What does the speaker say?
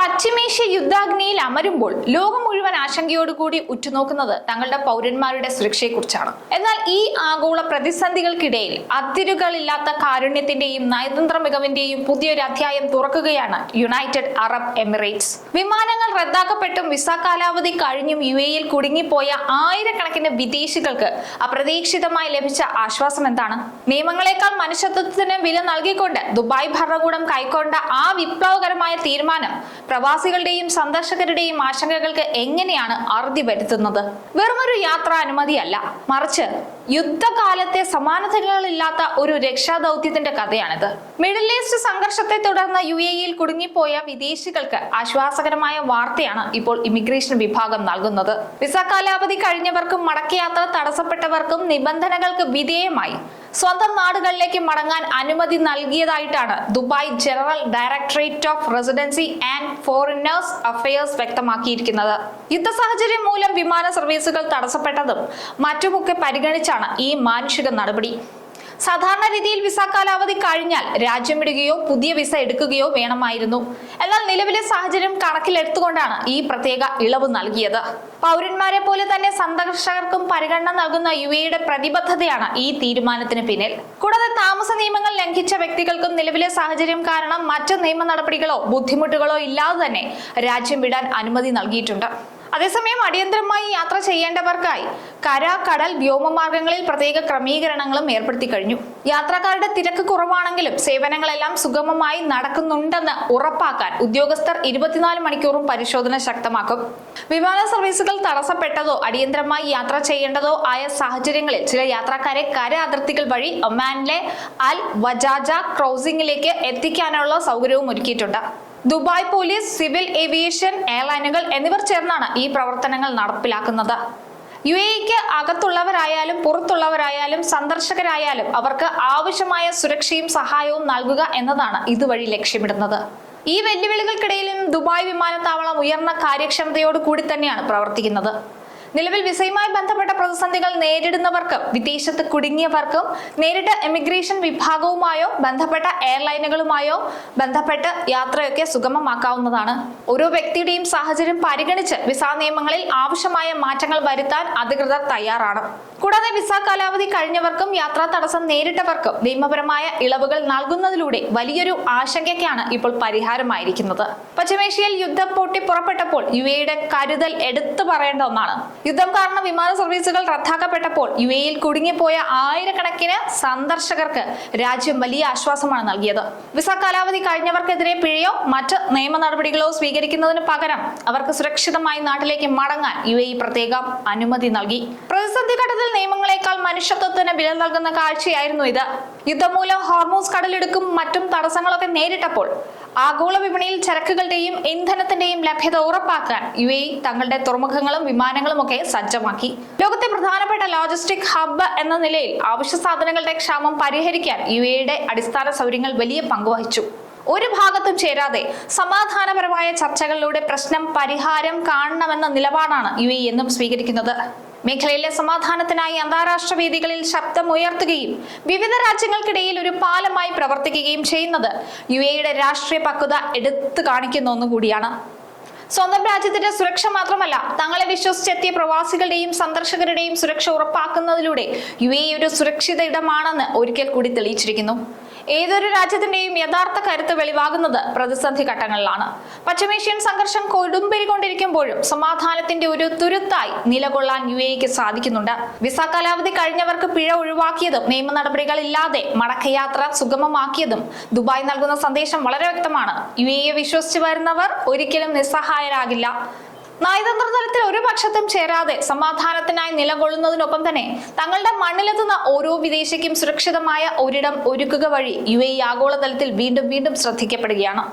പശ്ചിമേഷ്യ യുദ്ധാഗ്നിയിൽ അമരുമ്പോൾ ലോകം മുഴുവൻ ആശങ്കയോടുകൂടി ഉറ്റുനോക്കുന്നത് തങ്ങളുടെ പൗരന്മാരുടെ സുരക്ഷയെക്കുറിച്ചാണ്. എന്നാൽ ഈ ആഗോള പ്രതിസന്ധികൾക്കിടയിൽ അതിരുകളില്ലാത്ത കാരുണ്യത്തിന്റെയും നയതന്ത്ര മികവിന്റെയും പുതിയൊരു അധ്യായം തുറക്കുകയാണ് യുണൈറ്റഡ് അറബ് എമിറേറ്റ്സ്. വിമാനങ്ങൾ റദ്ദാക്കപ്പെട്ടും വിസ കാലാവധി കഴിഞ്ഞും UAEയിൽ കുടുങ്ങിപ്പോയ ആയിരക്കണക്കിന് വിദേശികൾക്ക് അപ്രതീക്ഷിതമായി ലഭിച്ച ആശ്വാസം എന്താണ്? നിയമങ്ങളെക്കാൾ മനുഷ്യത്വത്തിന് വില നൽകിക്കൊണ്ട് ദുബായ് ഭരണകൂടം കൈക്കൊണ്ട ആ വിപ്ലവകരമായ തീരുമാനം പ്രവാസികളുടെയും സന്ദർശകരുടെയും ആശങ്കകൾക്ക് എങ്ങനെയാണ് അറുതി വരുത്തുന്നത്? വെറുമൊരു യാത്രാ അനുമതിയല്ല, മറിച്ച് യുദ്ധകാലത്തെ സമാനതകളില്ലാത്ത ഒരു രക്ഷാദൌത്യത്തിന്റെ കഥയാണിത്. മിഡിൽ ഈസ്റ്റ് സംഘർഷത്തെ തുടർന്ന് UAEയിൽ കുടുങ്ങിപ്പോയ വിദേശികൾക്ക് ആശ്വാസകരമായ വാർത്തയാണ് ഇപ്പോൾ ഇമിഗ്രേഷൻ വിഭാഗം നൽകുന്നത്. വിസ കാലാവധി കഴിഞ്ഞവർക്കും മടക്കയാത്ര തടസ്സപ്പെട്ടവർക്കും നിബന്ധനകൾക്ക് വിധേയമായി സ്വന്തം നാടുകളിലേക്ക് മടങ്ങാൻ അനുമതി നൽകിയതായിട്ടാണ് Dubai general directorate of residency and foreigners affairs വ്യക്തമാക്കിയിരിക്കുന്നത്. യുദ്ധ സാഹചര്യം മൂലം വിമാന സർവീസുകൾ തടസ്സപ്പെട്ടതും മറ്റുമൊക്കെ പരിഗണിച്ചാണ് ഈ മാനുഷിക നടപടി. സാധാരണ രീതിയിൽ വിസ കാലാവധി കഴിഞ്ഞാൽ രാജ്യം വിടുകയോ പുതിയ വിസ എടുക്കുകയോ വേണമായിരുന്നു. എന്നാൽ നിലവിലെ സാഹചര്യം കണക്കിലെടുത്തുകൊണ്ടാണ് ഈ പ്രത്യേക ഇളവ് നൽകിയത്. പൗരന്മാരെ പോലെ തന്നെ സന്ദർശകർക്കും പരിഗണന നൽകുന്ന UAEയുടെ പ്രതിബദ്ധതയാണ് ഈ തീരുമാനത്തിന് പിന്നിൽ. കൂടാതെ താമസ നിയമങ്ങൾ ലംഘിച്ച വ്യക്തികൾക്കും നിലവിലെ സാഹചര്യം കാരണം മറ്റ് നിയമ നടപടികളോ ബുദ്ധിമുട്ടുകളോ ഇല്ലാതെ തന്നെ രാജ്യം വിടാൻ അനുമതി നൽകിയിട്ടുണ്ട്. അതേസമയം അടിയന്തരമായി യാത്ര ചെയ്യേണ്ടവർക്കായി കര, കടൽ, വ്യോമമാർഗങ്ങളിൽ പ്രത്യേക ക്രമീകരണങ്ങളും ഏർപ്പെടുത്തി കഴിഞ്ഞു. യാത്രക്കാരുടെ തിരക്ക് കുറവാണെങ്കിലും സേവനങ്ങളെല്ലാം സുഗമമായി നടക്കുന്നുണ്ടെന്ന് ഉറപ്പാക്കാൻ ഉദ്യോഗസ്ഥർ 24 മണിക്കൂറും പരിശോധന ശക്തമാക്കും. വിമാന സർവീസുകൾ തടസ്സപ്പെട്ടതോ അടിയന്തരമായി യാത്ര ചെയ്യേണ്ടതോ ആയ സാഹചര്യങ്ങളിൽ ചില യാത്രക്കാരെ കര അതിർത്തികൾ വഴി ഒമാനിലെ അൽ വജാജ ക്രോസിംഗിലേക്ക് എത്തിക്കാനുള്ള സൗകര്യവും ഒരുക്കിയിട്ടുണ്ട്. ദുബായ് പോലീസ്, സിവിൽ ഏവിയേഷൻ, എയർലൈനുകൾ എന്നിവർ ചേർന്നാണ് ഈ പ്രവർത്തനങ്ങൾ നടപ്പിലാക്കുന്നത്. UAEക്ക് അകത്തുള്ളവരായാലും പുറത്തുള്ളവരായാലും സന്ദർശകരായാലും അവർക്ക് ആവശ്യമായ സുരക്ഷയും സഹായവും നൽകുക എന്നതാണ് ഇതുവഴി ലക്ഷ്യമിടുന്നത്. ഈ വെല്ലുവിളികൾക്കിടയിലും ദുബായ് വിമാനത്താവളം ഉയർന്ന കാര്യക്ഷമതയോട് കൂടി തന്നെയാണ് പ്രവർത്തിക്കുന്നത്. നിലവിൽ വിസയുമായി ബന്ധപ്പെട്ട പ്രതിസന്ധികൾ നേരിടുന്നവർക്കും വിദേശത്ത് കുടുങ്ങിയവർക്കും നേരിട്ട് ഇമിഗ്രേഷൻ വിഭാഗവുമായോ ബന്ധപ്പെട്ട എയർലൈനുകളുമായോ ബന്ധപ്പെട്ട് യാത്രയൊക്കെ സുഗമമാക്കാവുന്നതാണ്. ഓരോ വ്യക്തിയുടെയും സാഹചര്യം പരിഗണിച്ച് വിസ നിയമങ്ങളിൽ ആവശ്യമായ മാറ്റങ്ങൾ വരുത്താൻ അധികൃതർ തയ്യാറാണ്. കൂടാതെ വിസ കാലാവധി കഴിഞ്ഞവർക്കും യാത്രാ തടസ്സം നേരിട്ടവർക്കും നിയമപരമായ ഇളവുകൾ നൽകുന്നതിലൂടെ വലിയൊരു ആശങ്കയ്ക്കാണ് ഇപ്പോൾ പരിഹാരമായിരിക്കുന്നത്. പശ്ചിമേഷ്യയിൽ യുദ്ധം പൊട്ടി പുറപ്പെട്ടപ്പോൾ UAEയുടെ കരുതൽ എടുത്തു പറയേണ്ട ഒന്നാണ്. യുദ്ധം കാരണം വിമാന സർവീസുകൾ റദ്ദാക്കപ്പെട്ടപ്പോൾ UAEയിൽ കുടുങ്ങിപ്പോയ ആയിരക്കണക്കിന് സന്ദർശകർക്ക് രാജ്യം വലിയ ആശ്വാസമാണ് നൽകിയത്. വിസ കാലാവധി കഴിഞ്ഞവർക്കെതിരെ പിഴയോ മറ്റ് നിയമ നടപടികളോ സ്വീകരിക്കുന്നതിന് പകരം അവർക്ക് സുരക്ഷിതമായി നാട്ടിലേക്ക് മടങ്ങാൻ UAE പ്രത്യേകം അനുമതി നൽകി. പ്രതിസന്ധി ഘട്ടത്തിൽ നിയമങ്ങളെക്കാൾ മനുഷ്യത്വത്തിന് വില നൽകുന്ന കാഴ്ചയായിരുന്നു ഇത്. യുദ്ധം മൂലം ഹോർമൂസ് കടലിടുക്കും മറ്റും തടസ്സങ്ങളൊക്കെ നേരിട്ടപ്പോൾ ആഗോള വിപണിയിൽ ചരക്കുകളുടെയും ഇന്ധനത്തിന്റെയും ലഭ്യത ഉറപ്പാക്കാൻ UAE തങ്ങളുടെ തുറമുഖങ്ങളും വിമാനങ്ങളും ഒക്കെ സജ്ജമാക്കി. ലോകത്തെ പ്രധാനപ്പെട്ട ലോജിസ്റ്റിക് ഹബ്ബ് എന്ന നിലയിൽ അവശ്യ സാധനങ്ങളുടെ ക്ഷാമം പരിഹരിക്കാൻ UAEയുടെ അടിസ്ഥാന സൗകര്യങ്ങൾ വലിയ പങ്കുവഹിച്ചു. ഒരു ഭാഗത്തും ചേരാതെ സമാധാനപരമായ ചർച്ചകളിലൂടെ പ്രശ്നം പരിഹാരം കാണണമെന്ന നിലപാടാണ് UAE എന്നും സ്വീകരിക്കുന്നത്. മേഖലയിലെ സമാധാനത്തിനായി അന്താരാഷ്ട്ര വേദികളിൽ ശബ്ദമുയർത്തുകയും വിവിധ രാജ്യങ്ങൾക്കിടയിൽ ഒരു പാലമായി പ്രവർത്തിക്കുകയും ചെയ്യുന്നത് UAEയുടെ രാഷ്ട്രീയ പക്വത എടുത്തു കാണിക്കുന്ന ഒന്നുകൂടിയാണ്. സ്വന്തം രാജ്യത്തിന്റെ സുരക്ഷ മാത്രമല്ല, തങ്ങളെ വിശ്വസിച്ചെത്തിയ പ്രവാസികളുടെയും സന്ദർശകരുടെയും സുരക്ഷ ഉറപ്പാക്കുന്നതിലൂടെ UAE ഒരു സുരക്ഷിത ഇടമാണെന്ന് ഒരിക്കൽ കൂടി തെളിയിച്ചിരിക്കുന്നു. ഏതൊരു രാജ്യത്തിന്റെയും യഥാർത്ഥ കരുത്ത് വെളിവാകുന്നത് പ്രതിസന്ധി ഘട്ടങ്ങളിലാണ്. പശ്ചിമേഷ്യൻ സംഘർഷം കൊടുമ്പിരിക്കൊണ്ടിരിക്കുമ്പോഴും സമാധാനത്തിന്റെ ഒരു തുരുത്തായി നിലകൊള്ളാൻ UAEക്ക് സാധിക്കുന്നുണ്ട്. വിസ കാലാവധി കഴിഞ്ഞവർക്ക് പിഴ ഒഴിവാക്കിയതും നിയമ നടപടികളില്ലാതെ മടക്കയാത്ര സുഗമമാക്കിയതും ദുബായ് നൽകുന്ന സന്ദേശം വളരെ വ്യക്തമാണ്. UAEയെ വിശ്വസിച്ച് വരുന്നവർ ഒരിക്കലും നിസ്സഹായരാകില്ല. നയതന്ത്ര തലത്തിൽ ഒരു പക്ഷത്തും ചേരാതെ സമാധാനത്തിനായി നിലകൊള്ളുന്നതിനൊപ്പം തന്നെ തങ്ങളുടെ മണ്ണിലെത്തുന്ന ഓരോ വിദേശിക്കും സുരക്ഷിതമായ ഒരിടം ഒരുക്കുക വഴി UAE ആഗോളതലത്തിൽ വീണ്ടും ശ്രദ്ധിക്കപ്പെടുകയാണ്.